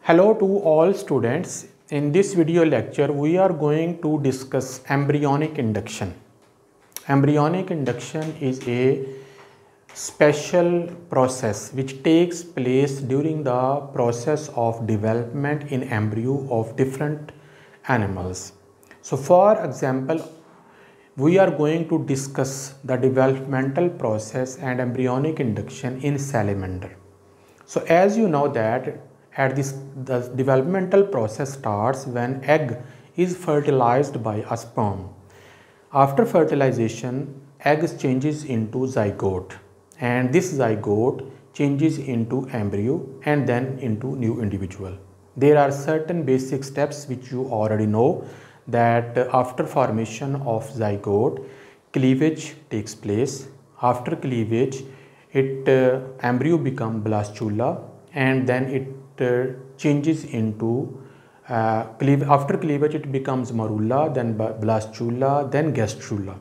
Hello to all students. In this video lecture, we are going to discuss embryonic induction. Embryonic induction is a special process which takes place during the process of development in embryo of different animals. So for example, we are going to discuss the developmental process and embryonic induction in salamander. So as you know that the developmental process starts when egg is fertilized by a sperm. After fertilization, egg changes into zygote, and this zygote changes into embryo and then into new individual. There are certain basic steps which you already know, that after formation of zygote, cleavage takes place. After cleavage, embryo become blastula, and then it changes into after cleavage it becomes morula, then blastula, then gastrula.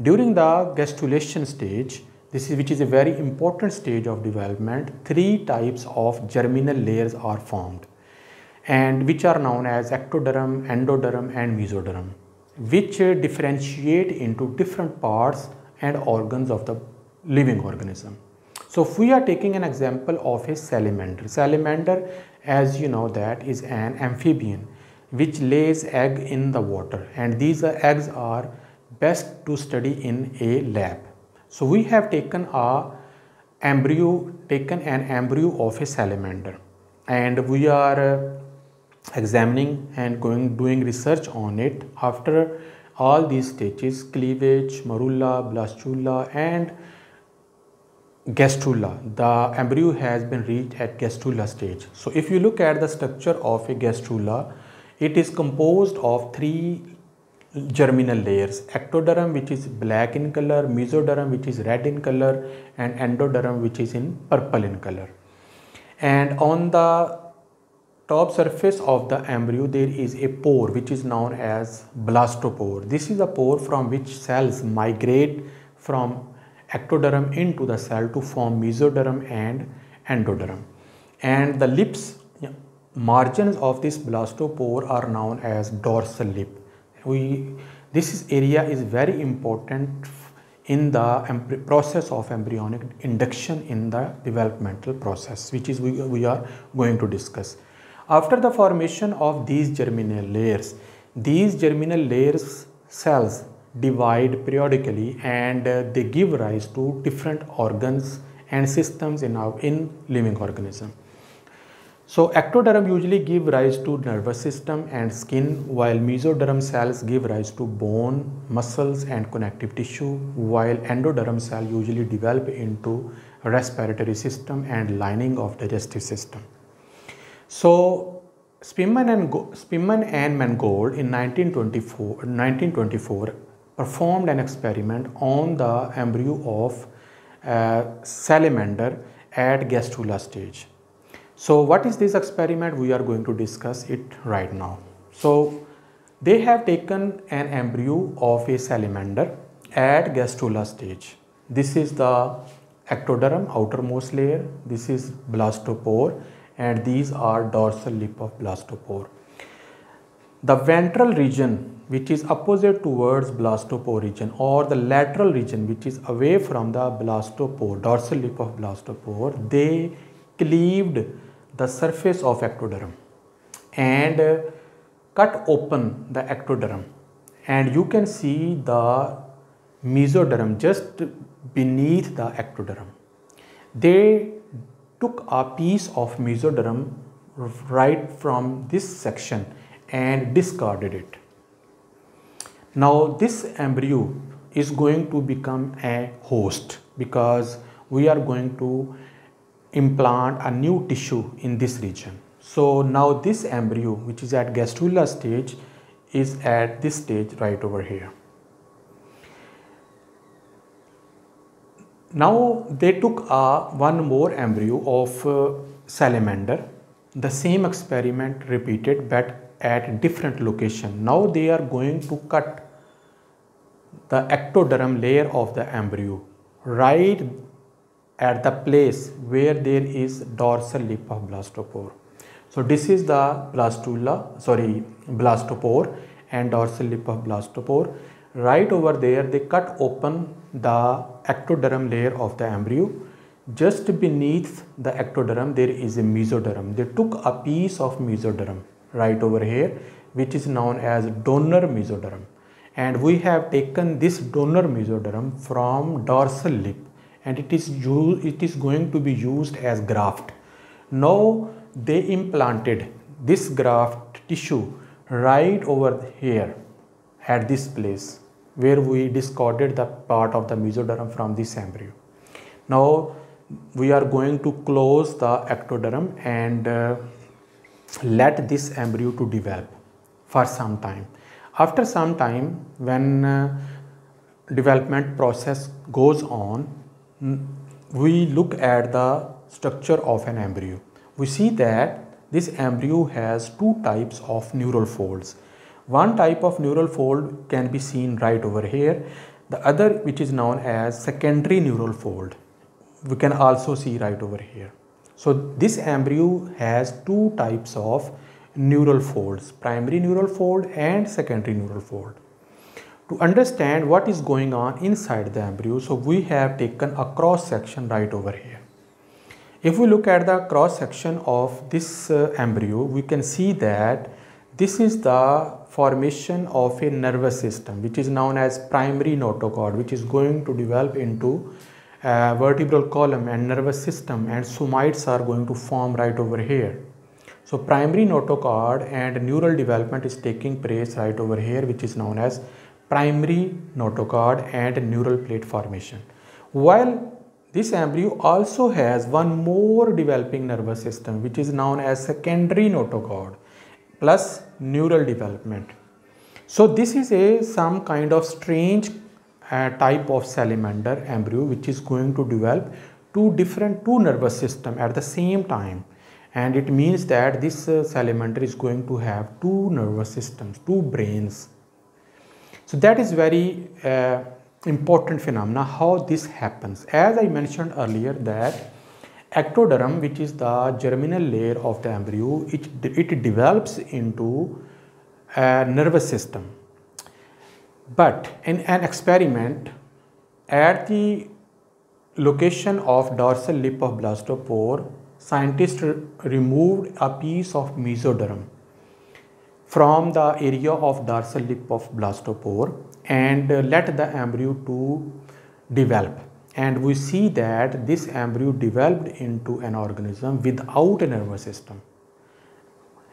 During the gastrulation stage, which is a very important stage of development, three types of germinal layers are formed, and which are known as ectoderm, endoderm and mesoderm, which differentiate into different parts and organs of the living organism. So if we are taking an example of a salamander, as you know, that is an amphibian which lays egg in the water, and these eggs are best to study in a lab. So we have taken an embryo of a salamander, and we are examining and doing research on it. After all these stages, cleavage, morula, blastula and gastrula, the embryo has been reached at gastrula stage. So if you look at the structure of a gastrula, it is composed of three germinal layers: ectoderm, which is black in color, mesoderm, which is red in color, and endoderm, which is in purple in color. And on the top surface of the embryo there is a pore which is known as blastopore. This is a pore from which cells migrate from ectoderm into the cell to form mesoderm and endoderm. And the lips, margins of this blastopore are known as dorsal lip. This area is very important in the process of embryonic induction in the developmental process, which is we are going to discuss. After the formation of these germinal layers cells divide periodically, and they give rise to different organs and systems in living organism. So ectoderm usually give rise to nervous system and skin, while mesoderm cells give rise to bone, muscles and connective tissue, while endoderm cell usually develop into respiratory system and lining of digestive system. So Spearman and Mangold in 1924 performed an experiment on the embryo of salamander at gastrula stage. So what is this experiment? We are going to discuss it right now. So they have taken an embryo of a salamander at gastrula stage. This is the ectoderm, outermost layer. This is blastopore, and these are dorsal lip of blastopore. The ventral region, which is opposite towards blastopore region, or the lateral region which is away from the blastopore, dorsal lip of blastopore, they cleaved the surface of ectoderm and cut open the ectoderm, and you can see the mesoderm just beneath the ectoderm. They took a piece of mesoderm right from this section and discarded it. Now this embryo is going to become a host, because we are going to implant a new tissue in this region. So now this embryo, which is at gastrula stage, is at this stage right over here. Now they took one more embryo of salamander. The same experiment repeated, but at different location. Now they are going to cut the ectoderm layer of the embryo right at the place where there is dorsal lip of blastopore. So this is the blastopore and dorsal lip of blastopore. Right over there, they cut open the ectoderm layer of the embryo. Just beneath the ectoderm, there is a mesoderm. They took a piece of mesoderm right over here, which is known as donor mesoderm. And we have taken this donor mesoderm from dorsal lip, and it is going to be used as graft. Now they implanted this graft tissue right over here at this place where we discarded the part of the mesoderm from this embryo. Now we are going to close the ectoderm and let this embryo to develop for some time. After some time, when development process goes on, we look at the structure of an embryo. We see that this embryo has two types of neural folds. One type of neural fold can be seen right over here. The other, which is known as secondary neural fold, we can also see right over here. So this embryo has two types of neural folds, primary neural fold and secondary neural fold. To understand what is going on inside the embryo, so we have taken a cross section right over here. If we look at the cross section of this embryo, we can see that this is the formation of a nervous system, which is known as primary notochord, which is going to develop into a vertebral column and nervous system, and somites are going to form right over here. So primary notochord and neural development is taking place right over here, which is known as primary notochord and neural plate formation. While this embryo also has one more developing nervous system, which is known as secondary notochord plus neural development. So this is some kind of strange type of salamander embryo which is going to develop two nervous systems at the same time, and it means that this salamander is going to have two nervous systems, two brains. So that is very important phenomena how this happens. As I mentioned earlier, that ectoderm, which is the germinal layer of the embryo, it develops into a nervous system. But in an experiment at the location of dorsal lip of blastopore, scientists removed a piece of mesoderm from the area of dorsal lip of blastopore and let the embryo to develop. And we see that this embryo developed into an organism without a nervous system.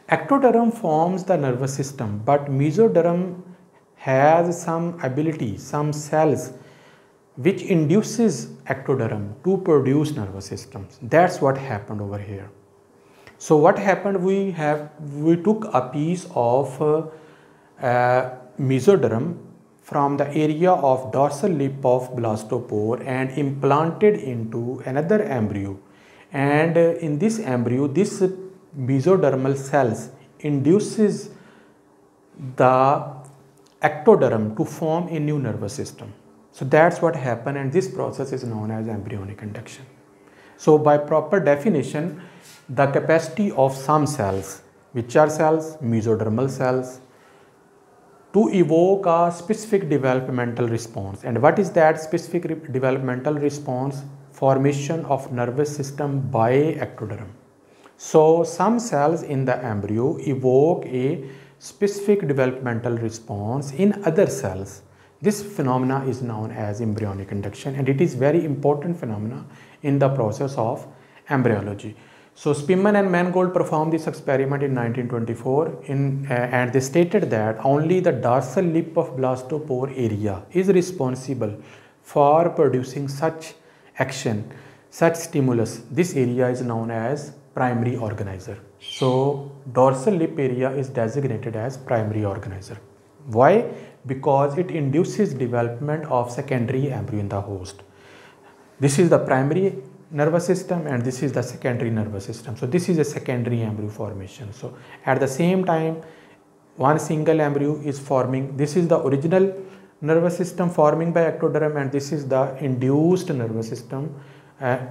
Ectoderm forms the nervous system, but mesoderm has some ability, some cells which induces ectoderm to produce nervous systems. That's what happened over here. So what happened, we took a piece of mesoderm from the area of dorsal lip of blastopore and implanted into another embryo, and in this embryo this mesodermal cells induces the ectoderm to form a new nervous system. So that's what happened, and this process is known as embryonic induction. So by proper definition, the capacity of some cells, which are cells, mesodermal cells, to evoke a specific developmental response. And what is that specific developmental response? Formation of nervous system by ectoderm. So some cells in the embryo evoke a specific developmental response in other cells. This phenomena is known as embryonic induction, and it is very important phenomena in the process of embryology. So Spearman and Mangold performed this experiment in 1924 and they stated that only the dorsal lip of blastopore area is responsible for producing such action, such stimulus. This area is known as primary organizer. So dorsal lip area is designated as primary organizer. Why? Because it induces development of secondary embryo in the host. This is the primary nervous system and this is the secondary nervous system. So this is a secondary embryo formation. So at the same time, one single embryo is forming. This is the original nervous system forming by ectoderm, and this is the induced nervous system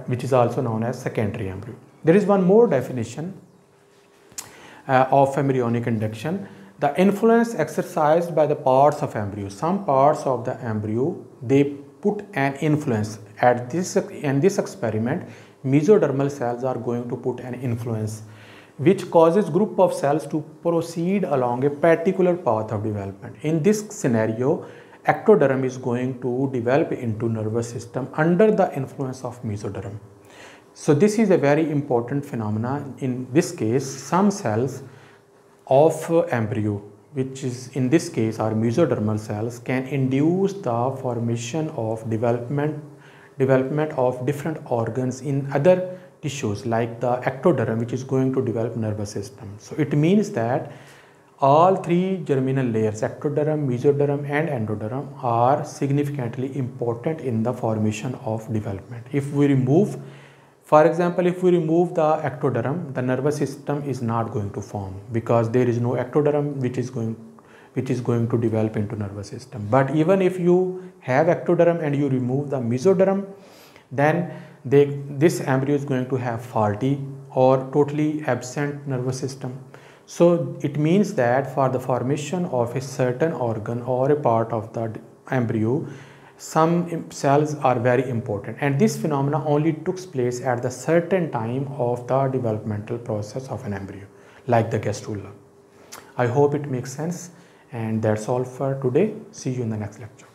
which is also known as secondary embryo. There is one more definition of embryonic induction. The influence exercised by the parts of embryo. Some parts of the embryo, they put an influence. In this experiment, mesodermal cells are going to put an influence, which causes group of cells to proceed along a particular path of development. In this scenario, ectoderm is going to develop into nervous system under the influence of mesoderm. So this is a very important phenomenon. In this case, some cells of embryo, which is in this case are mesodermal cells, can induce the formation of development of different organs in other tissues like the ectoderm, which is going to develop nervous system. So it means that all three germinal layers, ectoderm, mesoderm and endoderm, are significantly important in the formation of development. If we remove, for example, if we remove the ectoderm, the nervous system is not going to form because there is no ectoderm which is going to develop into nervous system. But even if you have ectoderm and you remove the mesoderm, then this embryo is going to have faulty or totally absent nervous system. So it means that for the formation of a certain organ or a part of the embryo, some cells are very important, and this phenomena only took place at the certain time of the developmental process of an embryo, like the gastrula. I hope it makes sense, and that's all for today. See you in the next lecture.